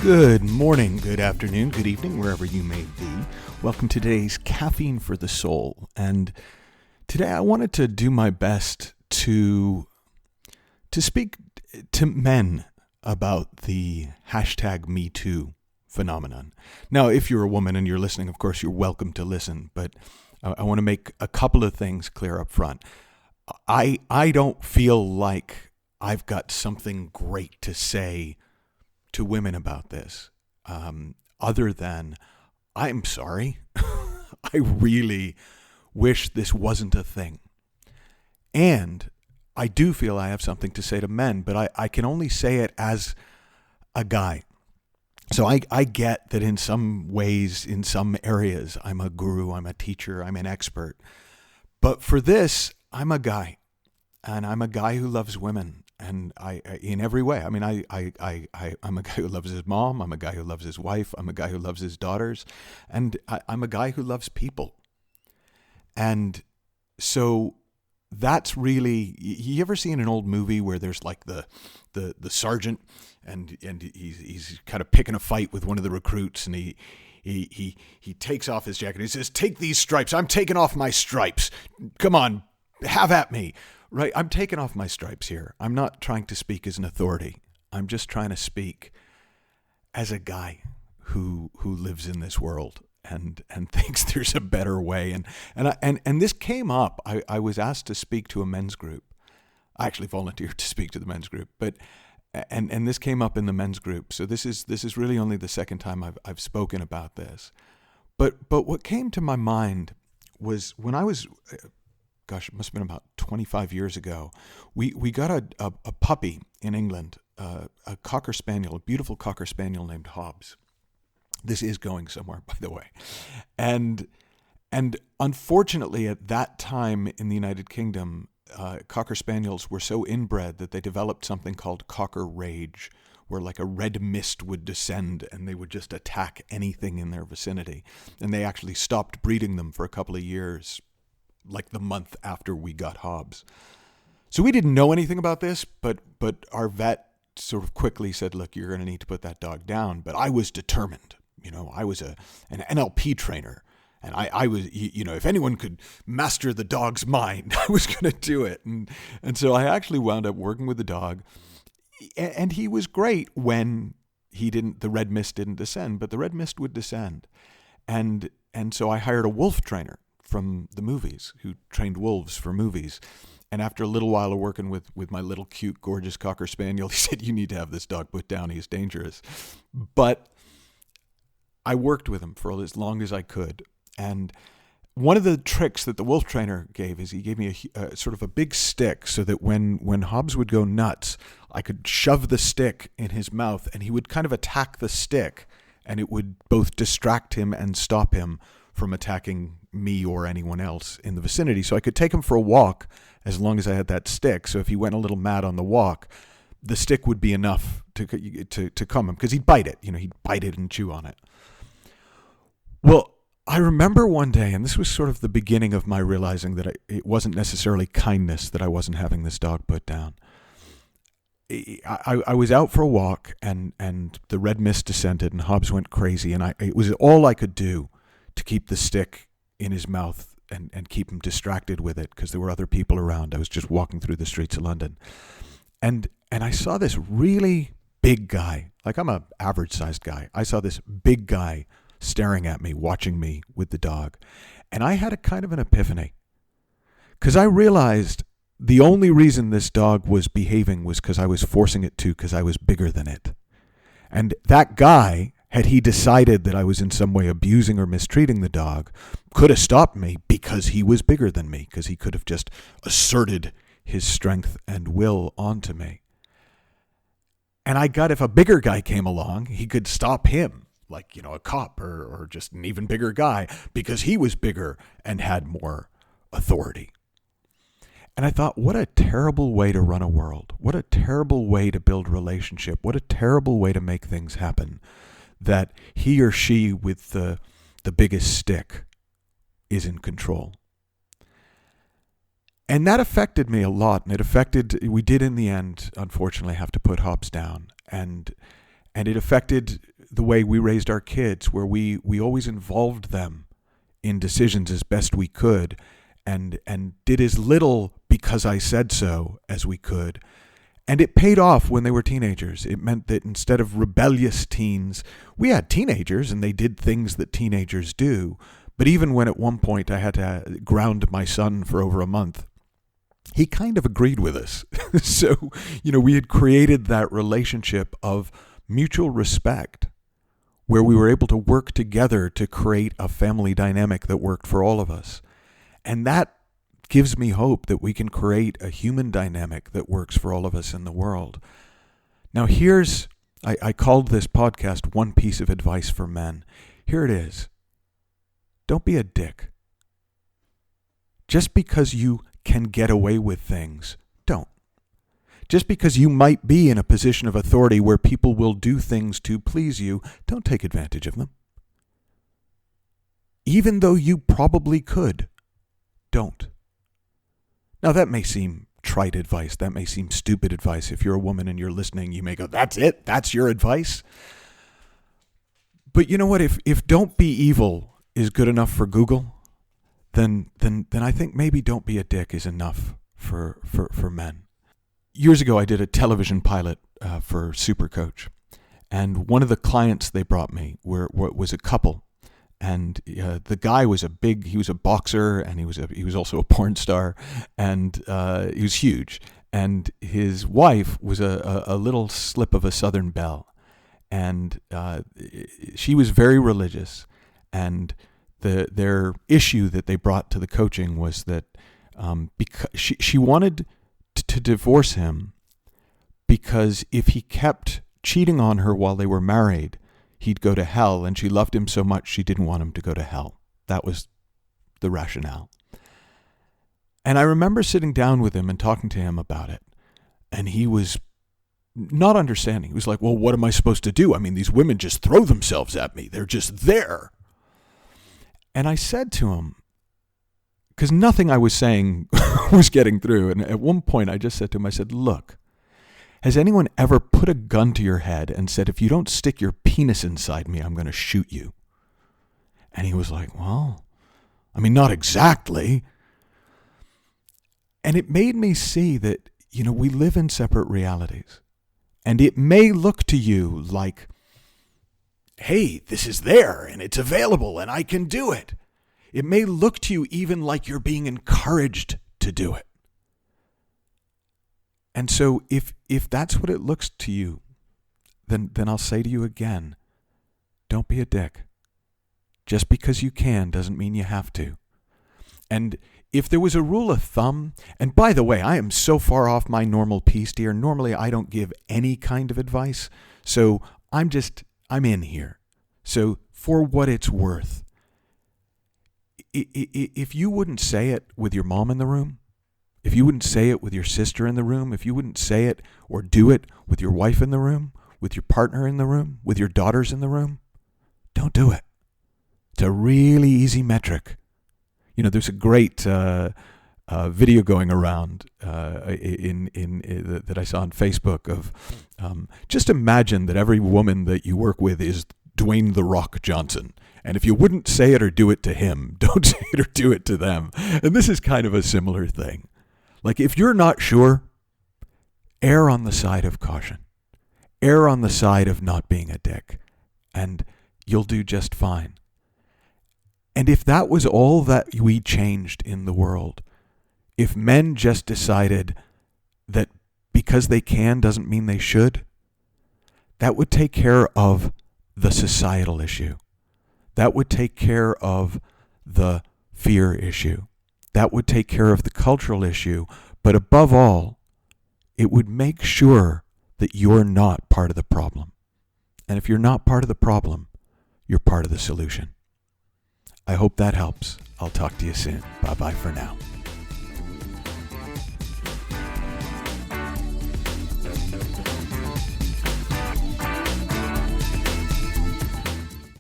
Good morning, good afternoon, good evening, wherever you may be. Welcome to today's Caffeine for the Soul. And today I wanted to do my best to speak to men about the hashtag #MeToo phenomenon. Now, if you're a woman and you're listening, of course, you're welcome to listen. But I want to make a couple of things clear up front. I don't feel like I've got something great to say to women about this, other than I'm sorry. I really wish this wasn't a thing. And I do feel I have something to say to men, but I can only say it as a guy. So I get that in some ways, in some areas, I'm a guru, I'm a teacher, I'm an expert. But for this, I'm a guy. And I'm a guy who loves women. And I in every way. I mean, I'm a guy who loves his mom. I'm a guy who loves his wife. I'm a guy who loves his daughters. And I'm a guy who loves people. And so that's really, you ever seen an old movie where there's like the sergeant and he's kind of picking a fight with one of the recruits, and he takes off his jacket. He says, "Take these stripes. I'm taking off my stripes. Come on, have at me." Right, I'm taking off my stripes here. I'm not trying to speak as an authority. I'm just trying to speak as a guy who lives in this world and thinks there's a better way. And this came up. I was asked to speak to a men's group. I actually volunteered to speak to the men's group, but and this came up in the men's group. So this is really only the second time I've spoken about this. But what came to my mind was when I was, gosh, it must have been about 25 years ago, we got a puppy in England, a Cocker Spaniel, a beautiful Cocker Spaniel named Hobbs. This is going somewhere, by the way. And unfortunately, at that time in the United Kingdom, Cocker Spaniels were so inbred that they developed something called Cocker Rage, where like a red mist would descend and they would just attack anything in their vicinity. And they actually stopped breeding them for a couple of years, like the month after we got Hobbs. So we didn't know anything about this, but our vet sort of quickly said, "Look, you're going to need to put that dog down." But I was determined. You know, I was an NLP trainer, and I was, if anyone could master the dog's mind, I was going to do it. And so I actually wound up working with the dog, and he was great when the red mist didn't descend, but the red mist would descend. And so I hired a wolf trainer from the movies who trained wolves for movies. And after a little while of working with my little cute, gorgeous Cocker Spaniel, he said, "You need to have this dog put down. He's dangerous." But I worked with him for as long as I could. And one of the tricks that the wolf trainer gave is he gave me a sort of a big stick so that when Hobbs would go nuts, I could shove the stick in his mouth and he would kind of attack the stick, and it would both distract him and stop him from attacking me or anyone else in the vicinity. So I could take him for a walk as long as I had that stick. So if he went a little mad on the walk, the stick would be enough to calm him, because he'd bite it. He'd bite it and chew on it. Well, I remember one day, and this was sort of the beginning of my realizing that it wasn't necessarily kindness that I wasn't having this dog put down. I was out for a walk, and the red mist descended, and Hobbs went crazy, and it was all I could do to keep the stick in his mouth and keep him distracted with it, because there were other people around. I was just walking through the streets of London. And I saw this really big guy, like I'm an average-sized guy. I saw this big guy staring at me, watching me with the dog. And I had a kind of an epiphany, because I realized the only reason this dog was behaving was because I was forcing it to, because I was bigger than it. And that guy, had he decided that I was in some way abusing or mistreating the dog, could have stopped me because he was bigger than me, because he could have just asserted his strength and will onto me. And I got, if a bigger guy came along, he could stop him, like, a cop or just an even bigger guy, because he was bigger and had more authority. And I thought, what a terrible way to run a world. What a terrible way to build relationship. What a terrible way to make things happen. That he or she with the biggest stick is in control. And that affected me a lot. And we did in the end, unfortunately, have to put Hobbs down. And it affected the way we raised our kids, where we always involved them in decisions as best we could, and did as little because I said so as we could. And it paid off when they were teenagers. It meant that instead of rebellious teens, we had teenagers and they did things that teenagers do. But even when at one point I had to ground my son for over a month, he kind of agreed with us. So, we had created that relationship of mutual respect where we were able to work together to create a family dynamic that worked for all of us. And that gives me hope that we can create a human dynamic that works for all of us in the world. Now I called this podcast One Piece of Advice for Men. Here it is. Don't be a dick. Just because you can get away with things, don't. Just because you might be in a position of authority where people will do things to please you, don't take advantage of them. Even though you probably could, don't. Now that may seem trite advice. That may seem stupid advice. If you're a woman and you're listening, you may go, that's it? That's your advice? But you know what? If don't be evil is good enough for Google, then I think maybe don't be a dick is enough for men. Years ago, I did a television pilot for Supercoach, and one of the clients they brought me was a couple, and the guy was he was a boxer, and he was also a porn star, and he was huge, and his wife was a little slip of a Southern belle, and she was very religious, and their issue that they brought to the coaching was that because she wanted to divorce him because if he kept cheating on her while they were married, he'd go to hell, and she loved him so much she didn't want him to go to hell. That was the rationale. And I remember sitting down with him and talking to him about it, and he was not understanding. He was like, well, what am I supposed to do? I mean, these women just throw themselves at me. They're just there. And I said to him, because nothing I was saying was getting through. And at one point I just said to him, I said, look, has anyone ever put a gun to your head and said, if you don't stick your penis inside me, I'm going to shoot you? And he was like, well, I mean, not exactly. And it made me see that, we live in separate realities. And it may look to you like, hey, this is there and it's available and I can do it. It may look to you even like you're being encouraged to do it. And so if that's what it looks to you, then I'll say to you again, don't be a dick. Just because you can doesn't mean you have to. And if there was a rule of thumb, and by the way, I am so far off my normal piece, dear. Normally I don't give any kind of advice. So I'm in here. So for what it's worth, if you wouldn't say it with your mom in the room, if you wouldn't say it with your sister in the room, if you wouldn't say it or do it with your wife in the room, with your partner in the room, with your daughters in the room, don't do it. It's a really easy metric. There's a great video going around that I saw on Facebook of just imagine that every woman that you work with is Dwayne "The Rock" Johnson. And if you wouldn't say it or do it to him, don't say it or do it to them. And this is kind of a similar thing. Like if you're not sure, err on the side of caution. Err on the side of not being a dick. And you'll do just fine. And if that was all that we changed in the world, if men just decided that because they can doesn't mean they should, that would take care of the societal issue. That would take care of the fear issue. That would take care of the cultural issue. But above all, it would make sure that you're not part of the problem. And if you're not part of the problem, you're part of the solution. I hope that helps. I'll talk to you soon. Bye-bye for now.